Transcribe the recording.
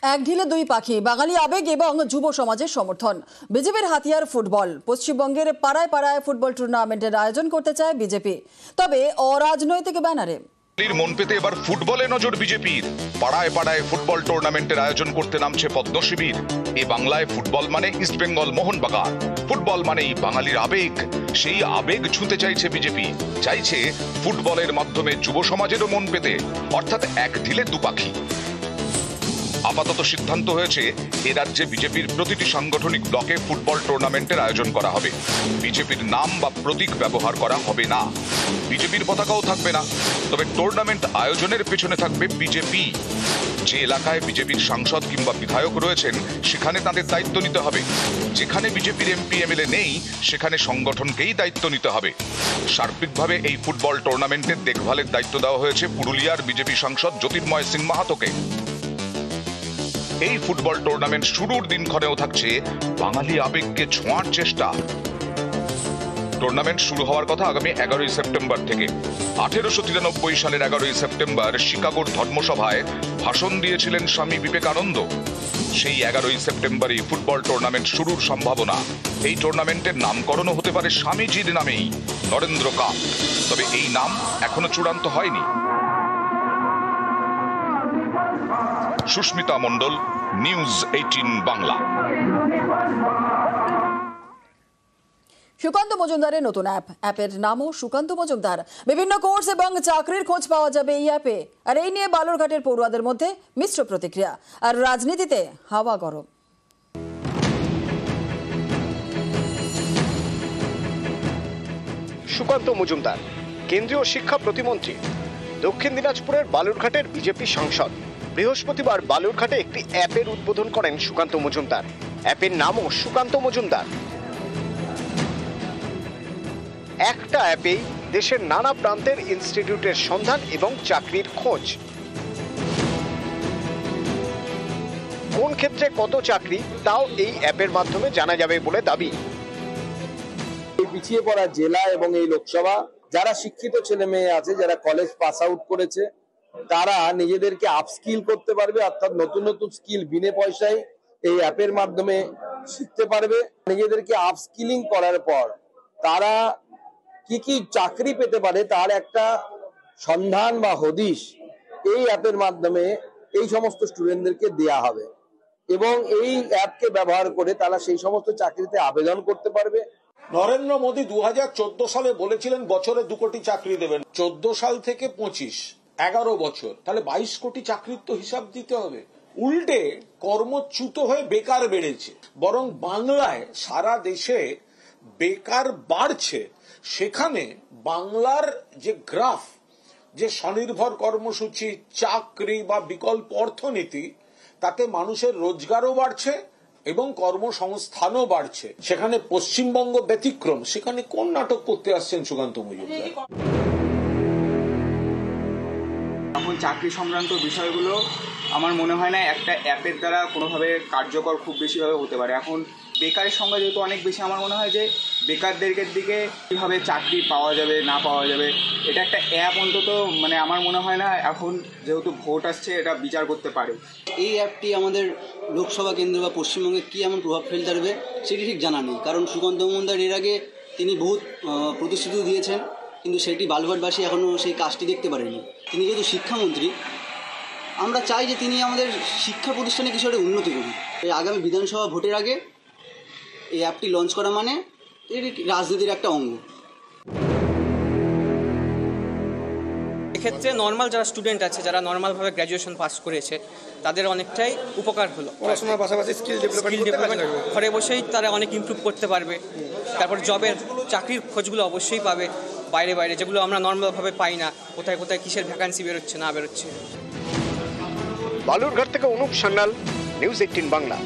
এক ঢিলে দুই পাখি, বাঙালি আবেগ এবং যুব সমাজের সমর্থন। বিজেপির হাতিয়ার ফুটবল। পশ্চিমবঙ্গের পাড়ায় পাড়ায় ফুটবল টুর্নামেন্টের আয়োজন করতে চায় বিজেপি, তবে অরাজনৈতিক ব্যানারে। মন পেতে এবার ফুটবলে নজর বিজেপির। পাড়ায় পাড়ায় ফুটবল টুর্নামেন্টের আয়োজন করতে নামছে পদ্ম শিবির। এ বাংলায় ফুটবল মানে ইস্টবেঙ্গল মোহনবাগান, ফুটবল মানেই বাঙালির আবেগ। সেই আবেগ ছুঁতে চাইছে বিজেপি, চাইছে ফুটবলের মাধ্যমে যুব সমাজেরও মন পেতে, অর্থাৎ এক ঢিলে দু পাখি। আপাতত সিদ্ধান্ত হয়েছে এ রাজ্যে বিজেপির প্রতিটি সাংগঠনিক ব্লকে ফুটবল টুর্নামেন্টের আয়োজন করা হবে। বিজেপির নাম বা প্রতীক ব্যবহার করা হবে না, বিজেপির পতাকাও থাকবে না, তবে টুর্নামেন্ট আয়োজনের পেছনে থাকবে বিজেপি। যে এলাকায় বিজেপির সাংসদ কিংবা বিধায়ক রয়েছেন সেখানে তাদের দায়িত্ব নিতে হবে। যেখানে বিজেপির এমপি এমএলএ নেই সেখানে সংগঠনকেই দায়িত্ব নিতে হবে। সার্বিকভাবে এই ফুটবল টুর্নামেন্টের দেখভালের দায়িত্ব দেওয়া হয়েছে পুরুলিয়ার বিজেপি সাংসদ জ্যোতির্ময় সিং মাহাতোকে। এই ফুটবল টুর্নামেন্ট শুরুর দিনক্ষণেও থাকছে বাঙালি আবেগকে ছোঁয়ার চেষ্টা। টুর্নামেন্ট শুরু হওয়ার কথা আগামী 11ই সেপ্টেম্বর থেকে। 1893 সালের 11ই সেপ্টেম্বর শিকাগোর ধর্মসভায় ভাষণ দিয়েছিলেন স্বামী বিবেকানন্দ। সেই 11ই সেপ্টেম্বরই ফুটবল টুর্নামেন্ট শুরুর সম্ভাবনা। এই টুর্নামেন্টের নামকরণও হতে পারে স্বামীজির নামেই, নরেন্দ্র কাপ। তবে এই নাম এখনো চূড়ান্ত হয়নি। সুস্মিতা মণ্ডল, নিউজ 18 বাংলা। সুকান্ত মজুমদারের নতুন অ্যাপের নামও সুকান্ত মজুমদার। বিভিন্ন কোর্স এবং চাকরির খোঁজ পাওয়া যাবে এই অ্যাপে। আর এই নিয়ে বালুরঘাটের পড়ুয়াদের মধ্যে মিশ্র প্রতিক্রিয়া। আর রাজনীতিতে হাওয়া গরম। সুকান্ত মজুমদার কেন্দ্রীয় শিক্ষা প্রতিমন্ত্রী, দক্ষিণ দিনাজপুরের বালুরঘাটের বিজেপি সাংসদ। বৃহস্পতিবার বালুরঘাটে একটি অ্যাপের উদ্বোধন করেন সুকান্ত মজুমদার। অ্যাপের নামও সুকান্ত মজুমদার। একটা অ্যাপেই দেশের নানা প্রান্তের ইনস্টিটিউটের সন্ধান এবং চাকরির খোঁজ। কোন ক্ষেত্রে কত চাকরি তাও এই অ্যাপের মাধ্যমে জানা যাবে বলে দাবি। এই পিছিয়ে পড়া জেলা এবং এই লোকসভা যারা শিক্ষিত ছেলে মেয়ে আছে, যারা কলেজ পাস আউট করেছে, তারা নিজেদেরকে আপস্কিল করতে পারবে, অর্থাৎ নতুন নতুন স্কিল বিনে পয়সায় এই অ্যাপের মাধ্যমে শিখতে পারবে। নিজেদেরকে আপস্কিলিং করার পর তারা কি কি চাকরি পেতে পারে তার একটা সন্ধান বা হদিশ এই অ্যাপের মাধ্যমে এই সমস্ত স্টুডেন্টদেরকে দেয়া হবে এবং এই অ্যাপকে ব্যবহার করে তারা সেই সমস্ত চাকরিতে আবেদন করতে পারবে। নরেন্দ্র মোদী 2014 সালে বলেছিলেন বছরে 2 কোটি চাকরি দেবেন। 14 সাল থেকে 25, 11 বছর, তাহলে 22 কোটি চাকরির তো হিসাব দিতে হবে। উল্টে কর্মচ্যুত হয়ে বেকার বেড়েছে, বরং বাংলায় সারা দেশে বেকার বাড়ছে। সেখানে বাংলার যে গ্রাফ, যে স্বনির্ভর কর্মসূচি, চাকরি বা বিকল্প অর্থনীতি, তাতে মানুষের রোজগারও বাড়ছে এবং কর্মসংস্থানও বাড়ছে। সেখানে পশ্চিমবঙ্গ ব্যতিক্রম। সেখানে কোন নাটক করতে আসছেন সুকান্ত মজুমদার? এখন চাকরি সংক্রান্ত বিষয়গুলো আমার মনে হয় না একটা অ্যাপের দ্বারা কোনোভাবে কার্যকর খুব বেশিভাবে হতে পারে। এখন বেকারের সংখ্যা যেহেতু অনেক বেশি, আমার মনে হয় যে বেকারদেরকে দিকে কীভাবে চাকরি পাওয়া যাবে না পাওয়া যাবে, এটা একটা অ্যাপ অন্তত মানে আমার মনে হয় না এখন যেহেতু ভোট আসছে এটা বিচার করতে পারে। এই অ্যাপটি আমাদের লোকসভা কেন্দ্র বা পশ্চিমবঙ্গে কী এমন প্রভাব ফেলতে পারবে সেটি ঠিক জানা নেই। কারণ সুকান্ত মজুমদার এর আগে তিনি বহুত প্রতিশ্রুতি দিয়েছেন, কিন্তু সেটি বালুরঘাটবাসী এখনও সেই কাজটি দেখতে পারেনি। তিনি যেহেতু শিক্ষামন্ত্রী, আমরা চাই যে তিনি আমাদের শিক্ষা প্রতিষ্ঠানে কিছু একটা উন্নতি করুন। এই আগামী বিধানসভা ভোটের আগে এই অ্যাপটি লঞ্চ করা মানে এর রাজনীতির একটা অঙ্গ। এক্ষেত্রে নর্মাল যারা স্টুডেন্ট আছে, যারা নর্মালভাবে গ্র্যাজুয়েশন পাস করেছে, তাদের অনেকটাই উপকার হলো। পড়াশোনার পাশাপাশি স্কিল ডেভেলপমেন্ট ঘরে বসেই তারা অনেক ইমপ্রুভ করতে পারবে। তারপর জবের চাকরির খোঁজগুলো অবশ্যই পাবে বাইরে বাইরে, যেগুলো আমরা নর্মালভাবে পাই না। কোথায় কোথায় কিসের ভ্যাকান্সি বেরোচ্ছে না বেরোচ্ছে। বালুরঘাট থেকে অনুপ সান্যাল, নিউজ 18 বাংলা।